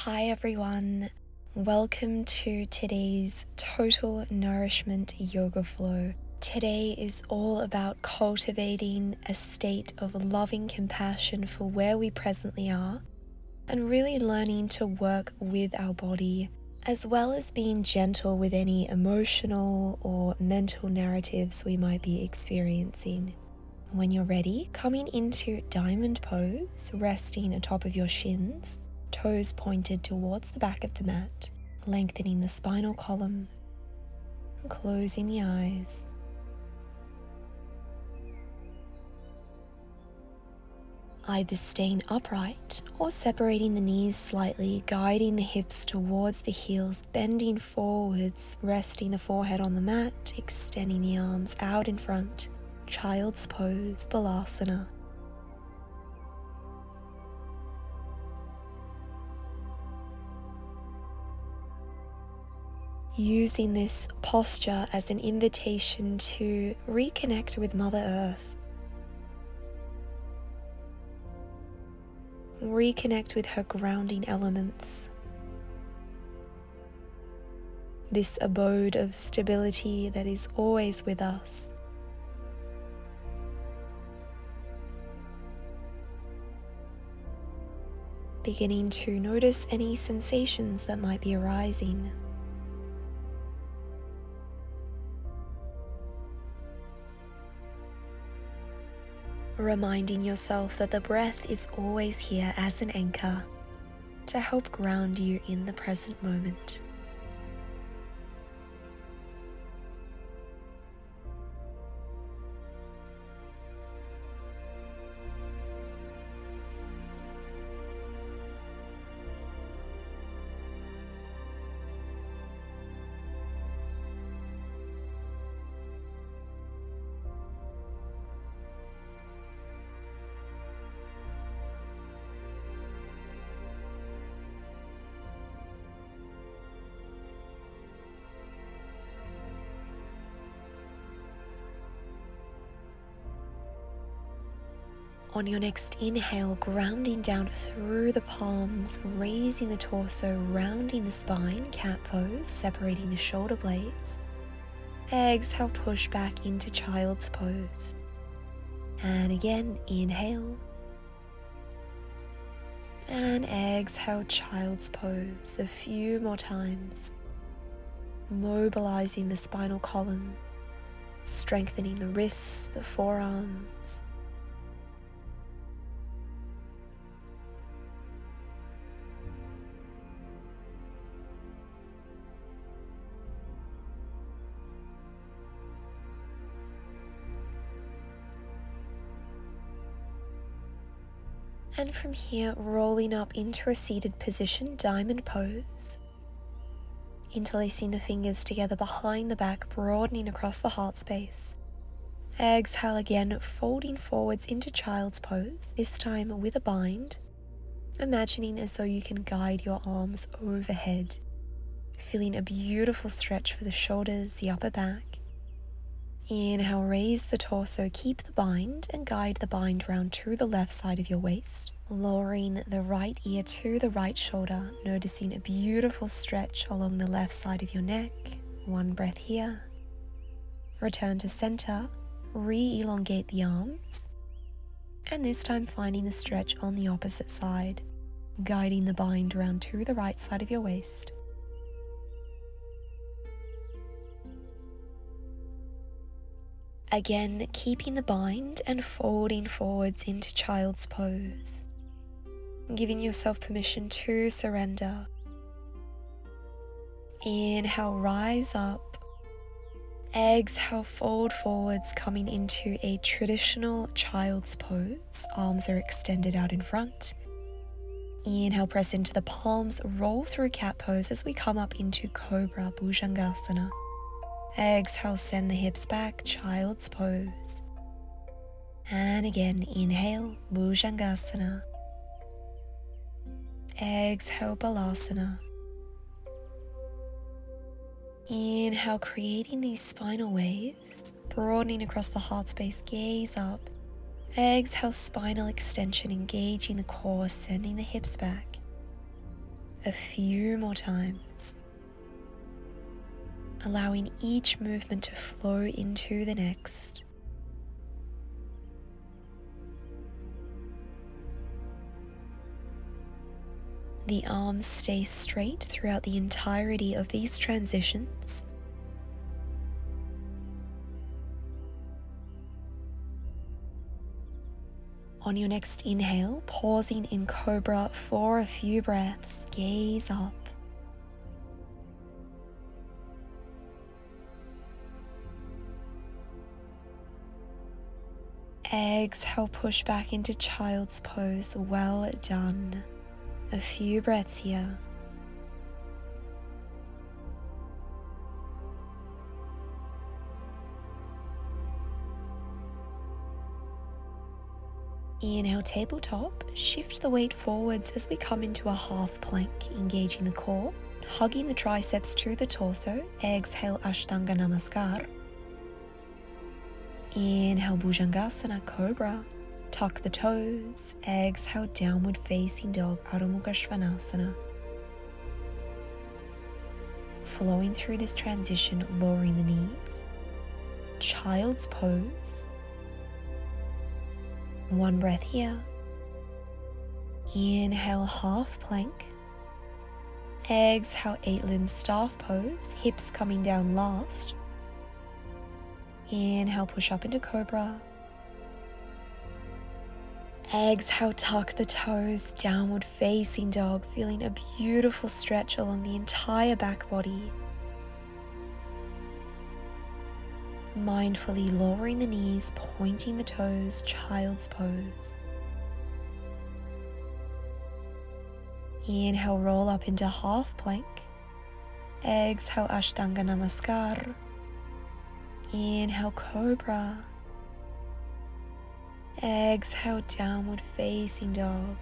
Hi everyone, welcome to today's Total Nourishment Yoga Flow. Today is all about cultivating a state of loving compassion for where we presently are and really learning to work with our body, as well as being gentle with any emotional or mental narratives we might be experiencing. When you're ready, coming into diamond pose, resting atop of your shins, toes pointed towards the back of the mat, lengthening the spinal column, closing the eyes. Either staying upright or separating the knees slightly, guiding the hips towards the heels, bending forwards, resting the forehead on the mat, extending the arms out in front. Child's pose, Balasana. Using this posture as an invitation to reconnect with Mother Earth. Reconnect with her grounding elements. This abode of stability that is always with us. Beginning to notice any sensations that might be arising. Reminding yourself that the breath is always here as an anchor to help ground you in the present moment. On your next inhale, grounding down through the palms, raising the torso, rounding the spine, cat pose, separating the shoulder blades. Exhale, push back into child's pose. And again, inhale. And exhale, child's pose a few more times. Mobilizing the spinal column, strengthening the wrists, the forearms. And from here, rolling up into a seated position, diamond pose. Interlacing the fingers together behind the back, broadening across the heart space. Exhale again, folding forwards into child's pose, this time with a bind. Imagining as though you can guide your arms overhead. Feeling a beautiful stretch for the shoulders, the upper back. Inhale, raise the torso, keep the bind and guide the bind round to the left side of your waist. Lowering the right ear to the right shoulder, noticing a beautiful stretch along the left side of your neck. One breath here. Return to center, re-elongate the arms. And this time finding the stretch on the opposite side, guiding the bind round to the right side of your waist. Again, keeping the bind and folding forwards into child's pose. Giving yourself permission to surrender. Inhale, rise up. Exhale, fold forwards, coming into a traditional child's pose. Arms are extended out in front. Inhale, press into the palms, roll through cat pose as we come up into Cobra Bhujangasana. Exhale, send the hips back, child's pose. And again, inhale, Bhujangasana. Exhale, Balasana. Inhale, creating these spinal waves, broadening across the heart space, gaze up. Exhale, spinal extension, engaging the core, sending the hips back. a few more times, allowing each movement to flow into the next. The arms stay straight throughout the entirety of these transitions. On your next inhale, pausing in Cobra for a few breaths, gaze up. Exhale, push back into Child's Pose. Well done. A few breaths here. Inhale, tabletop. Shift the weight forwards as we come into a half plank, engaging the core, hugging the triceps to the torso. Exhale, Ashtanga Namaskar. Inhale, Bhujangasana, Cobra. Tuck the toes. Exhale, Downward Facing Dog, Adho Mukha Svanasana. Flowing through this transition, lowering the knees. Child's Pose. One breath here. Inhale, half plank. Exhale, 8-limb staff pose, hips coming down last. Inhale, push up into Cobra. Exhale, tuck the toes, Downward Facing Dog, feeling a beautiful stretch along the entire back body. Mindfully lowering the knees, pointing the toes, Child's Pose. Inhale, roll up into half plank. Exhale, Ashtanga Namaskar. Inhale, Cobra. Exhale, Downward Facing Dog.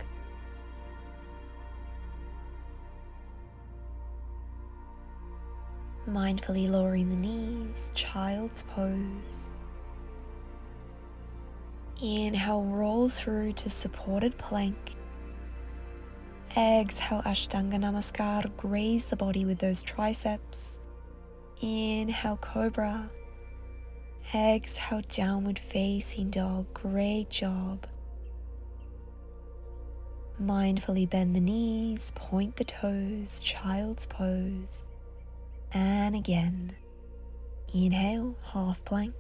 Mindfully lowering the knees, Child's Pose. Inhale, roll through to supported plank. Exhale, Ashtanga Namaskar, graze the body with those triceps. Inhale, Cobra. Exhale, Downward Facing Dog. Great job. Mindfully bend the knees, point the toes, Child's Pose. And again. Inhale, half plank.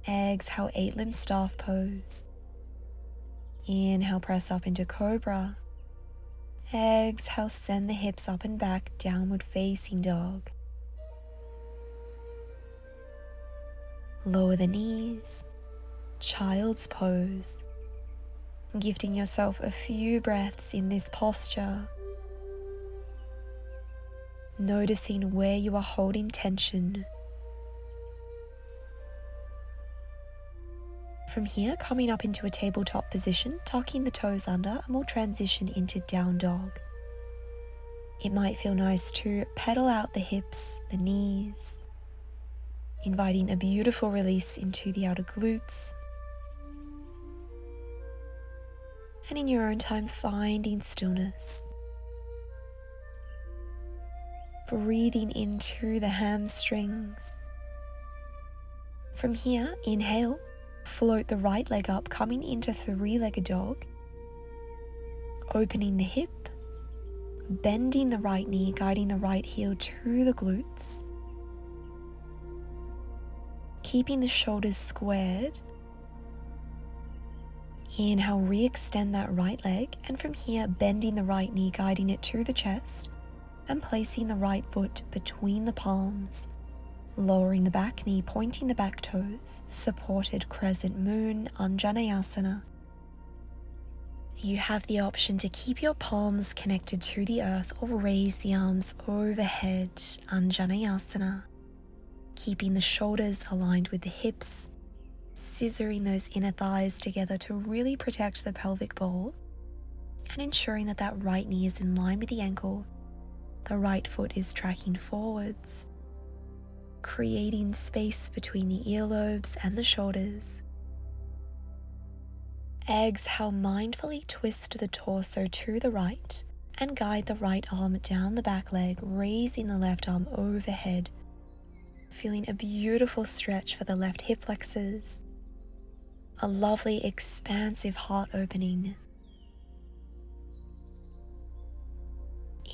Exhale, 8-limb staff pose. Inhale, press up into Cobra. Exhale, send the hips up and back, Downward Facing Dog. Lower the knees, Child's Pose. Gifting yourself a few breaths in this posture. Noticing where you are holding tension. From here, coming up into a tabletop position, tucking the toes under, and we'll transition into down dog. It might feel nice to pedal out the hips, the knees, inviting a beautiful release into the outer glutes. And in your own time, finding stillness. Breathing into the hamstrings. From here, inhale, float the right leg up, coming into three-legged dog. Opening the hip, bending the right knee, guiding the right heel to the glutes. Keeping the shoulders squared. Inhale, re-extend that right leg, and from here, bending the right knee, guiding it to the chest, and placing the right foot between the palms. Lowering the back knee, pointing the back toes, supported crescent moon, Anjaneyasana. You have the option to keep your palms connected to the earth or raise the arms overhead, Anjaneyasana. Keeping the shoulders aligned with the hips, scissoring those inner thighs together to really protect the pelvic bowl, and ensuring that that right knee is in line with the ankle, the right foot is tracking forwards, creating space between the earlobes and the shoulders. Exhale, mindfully twist the torso to the right and guide the right arm down the back leg, raising the left arm overhead, feeling a beautiful stretch for the left hip flexors, a lovely expansive heart opening.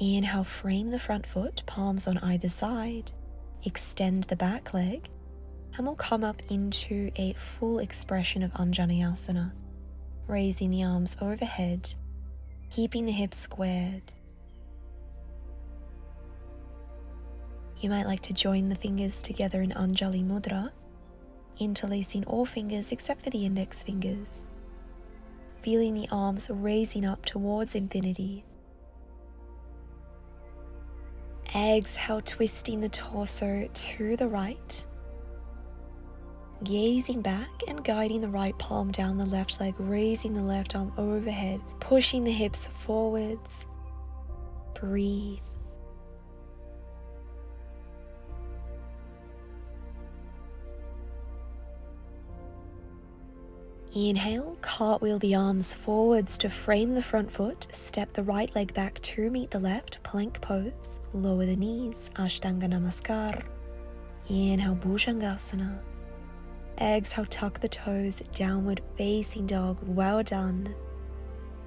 Inhale, frame the front foot, palms on either side, extend the back leg, and we'll come up into a full expression of Anjaneyasana, raising the arms overhead, keeping the hips squared. You might like to join the fingers together in Anjali Mudra, interlacing all fingers except for the index fingers, feeling the arms raising up towards infinity. Exhale, twisting the torso to the right, gazing back and guiding the right palm down the left leg, raising the left arm overhead, pushing the hips forwards. Breathe. Inhale, cartwheel the arms forwards to frame the front foot, step the right leg back to meet the left, plank pose, lower the knees, Ashtanga Namaskar. Inhale, Bhujangasana. Exhale, tuck the toes, downward facing dog, well done.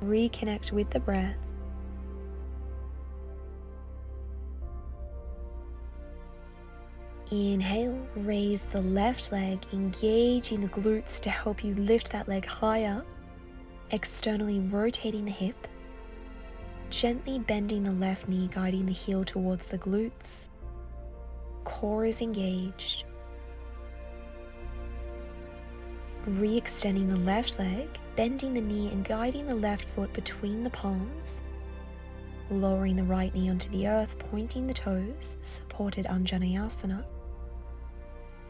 Reconnect with the breath. Inhale, raise the left leg, engaging the glutes to help you lift that leg higher, externally rotating the hip, gently bending the left knee, guiding the heel towards the glutes. Core is engaged. Re-extending the left leg, bending the knee and guiding the left foot between the palms, lowering the right knee onto the earth, pointing the toes, supported Anjaneyasana.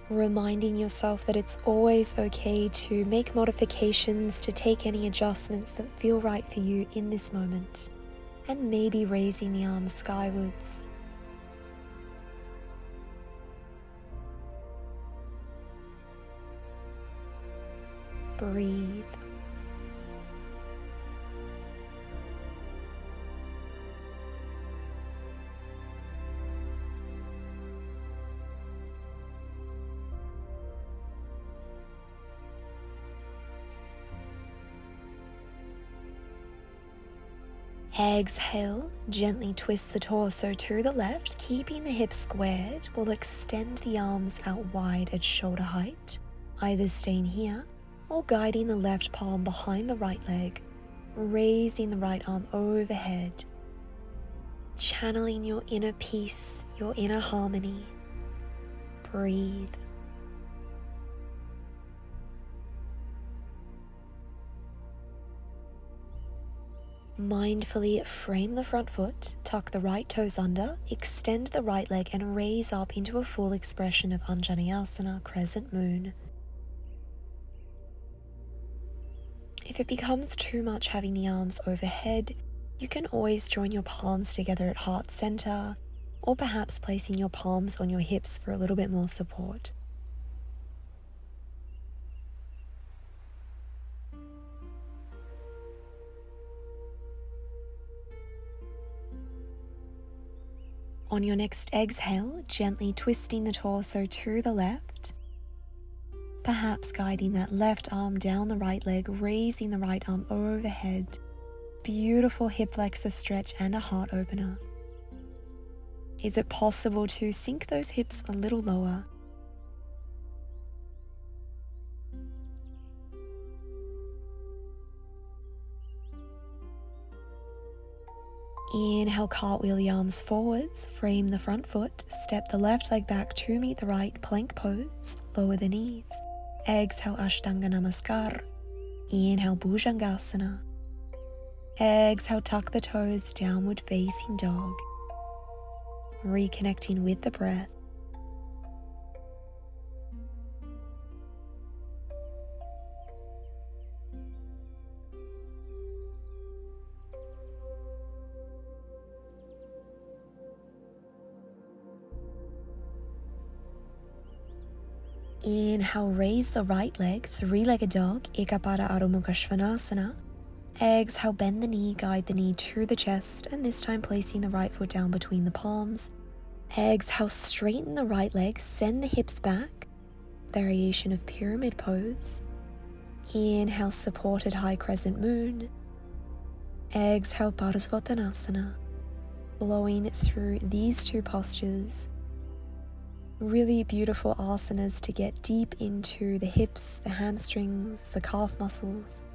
Reminding yourself that it's always okay to make modifications, to take any adjustments that feel right for you in this moment, and maybe raising the arms skywards. Breathe. Exhale, gently twist the torso to the left, keeping the hips squared. We'll extend the arms out wide at shoulder height, either staying here or guiding the left palm behind the right leg, raising the right arm overhead, channeling your inner peace, your inner harmony. Breathe. Mindfully frame the front foot, tuck the right toes under, extend the right leg and raise up into a full expression of Anjaneyasana, crescent moon. If it becomes too much having the arms overhead, you can always join your palms together at heart center, or perhaps placing your palms on your hips for a little bit more support. On your next exhale, gently twisting the torso to the left, perhaps guiding that left arm down the right leg, raising the right arm overhead. Beautiful hip flexor stretch and a heart opener. Is it possible to sink those hips a little lower? Inhale, cartwheel the arms forwards, frame the front foot, step the left leg back to meet the right, plank pose, lower the knees. Exhale, Ashtanga Namaskar. Inhale, Bhujangasana. Exhale, tuck the toes, downward facing dog. Reconnecting with the breath. Inhale, raise the right leg, three-legged dog, Ekapada Adho Mukha Svanasana. Exhale, bend the knee, guide the knee to the chest, and this time placing the right foot down between the palms. Exhale, straighten the right leg, send the hips back. Variation of pyramid pose. Inhale, supported high crescent moon. Exhale, Parsvottanasana. Flowing through these two postures. Really beautiful asanas to get deep into the hips, the hamstrings, the calf muscles.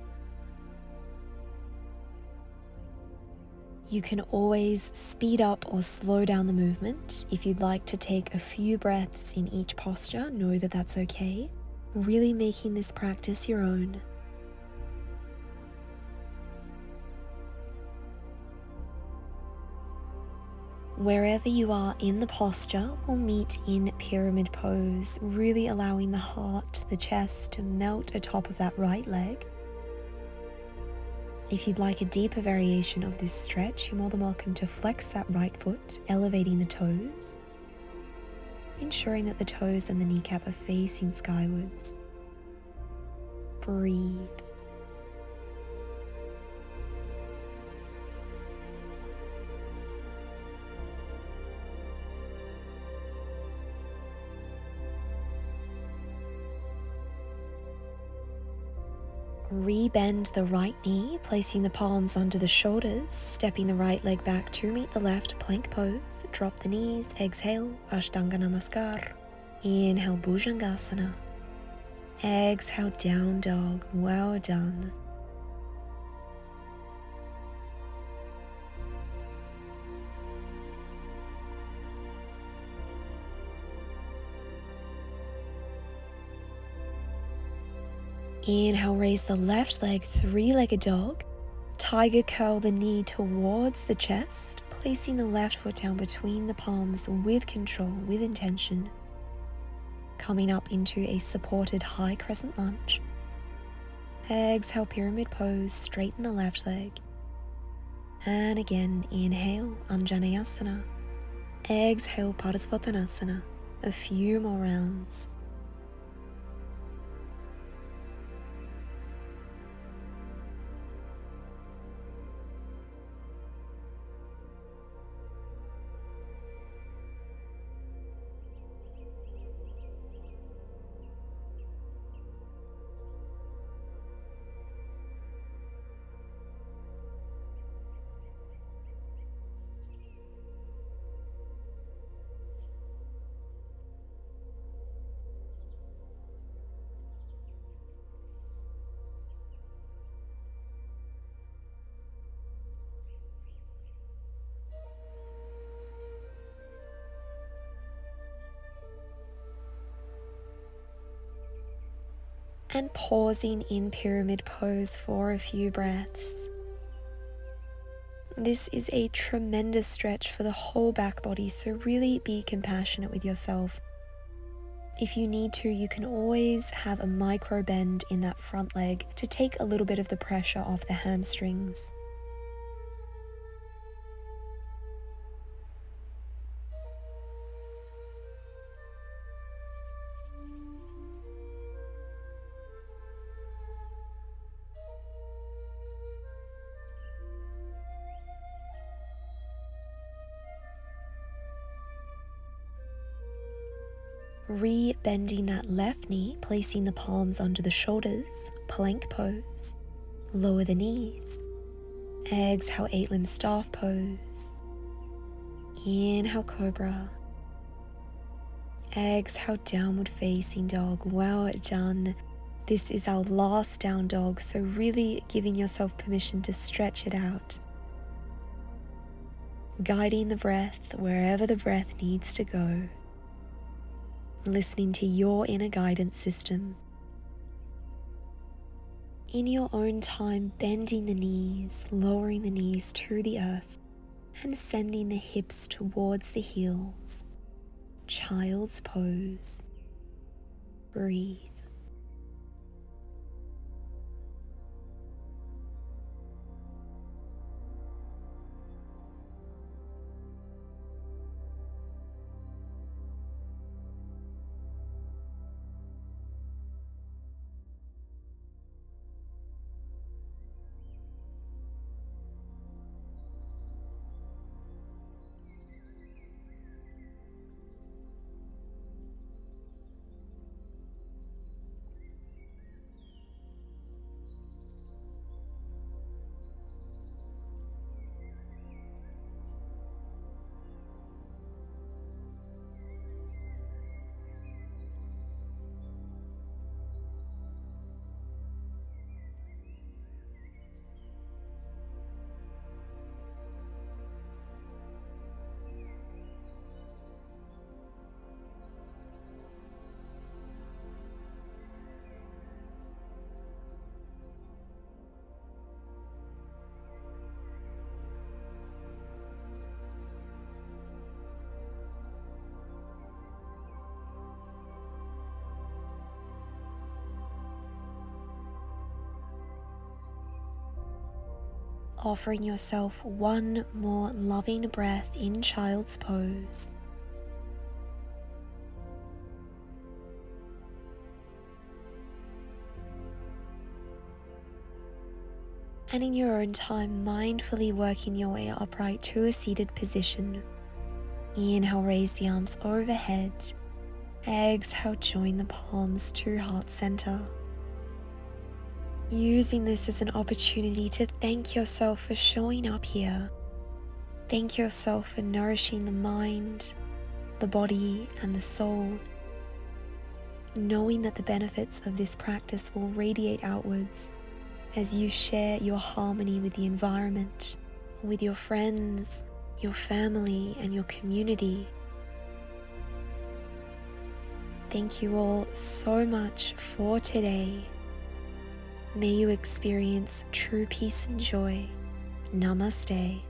You can always speed up or slow down the movement. If you'd like to take a few breaths in each posture, know that that's okay. Really making this practice your own. Wherever you are in the posture, we'll meet in pyramid pose, really allowing the heart, the chest to melt atop of that right leg. If you'd like a deeper variation of this stretch, you're more than welcome to flex that right foot, elevating the toes, ensuring that the toes and the kneecap are facing skywards. Breathe. Rebend the right knee, placing the palms under the shoulders, stepping the right leg back to meet the left, plank pose. Drop the knees, exhale, Ashtanga Namaskar. Inhale, Bhujangasana. Exhale, down dog. Well done. Inhale, raise the left leg, three-legged dog. Tiger curl the knee towards the chest, placing the left foot down between the palms with control, with intention. Coming up into a supported high crescent lunge. Exhale, pyramid pose, straighten the left leg. And again, inhale, Anjaneyasana. Exhale, Parsvottanasana. A few more rounds. And pausing in pyramid pose for a few breaths. This is a tremendous stretch for the whole back body, so really be compassionate with yourself. If you need to, you can always have a micro bend in that front leg to take a little bit of the pressure off the hamstrings. Re-bending that left knee, placing the palms under the shoulders, plank pose. Lower the knees. Exhale, 8-limb staff pose. Inhale, cobra. Exhale, downward facing dog. Well done. This is our last down dog, so really giving yourself permission to stretch it out. Guiding the breath wherever the breath needs to go. Listening to your inner guidance system. In your own time, bending the knees, lowering the knees to the earth, and sending the hips towards the heels. Child's pose. Breathe. offering yourself one more loving breath in child's pose. And in your own time, mindfully working your way upright to a seated position. Inhale, raise the arms overhead. Exhale, join the palms to heart center. Using this as an opportunity to thank yourself for showing up here. Thank yourself for nourishing the mind, the body, and the soul. Knowing that the benefits of this practice will radiate outwards as you share your harmony with the environment, with your friends, your family, and your community. Thank you all so much for today. May you experience true peace and joy. Namaste.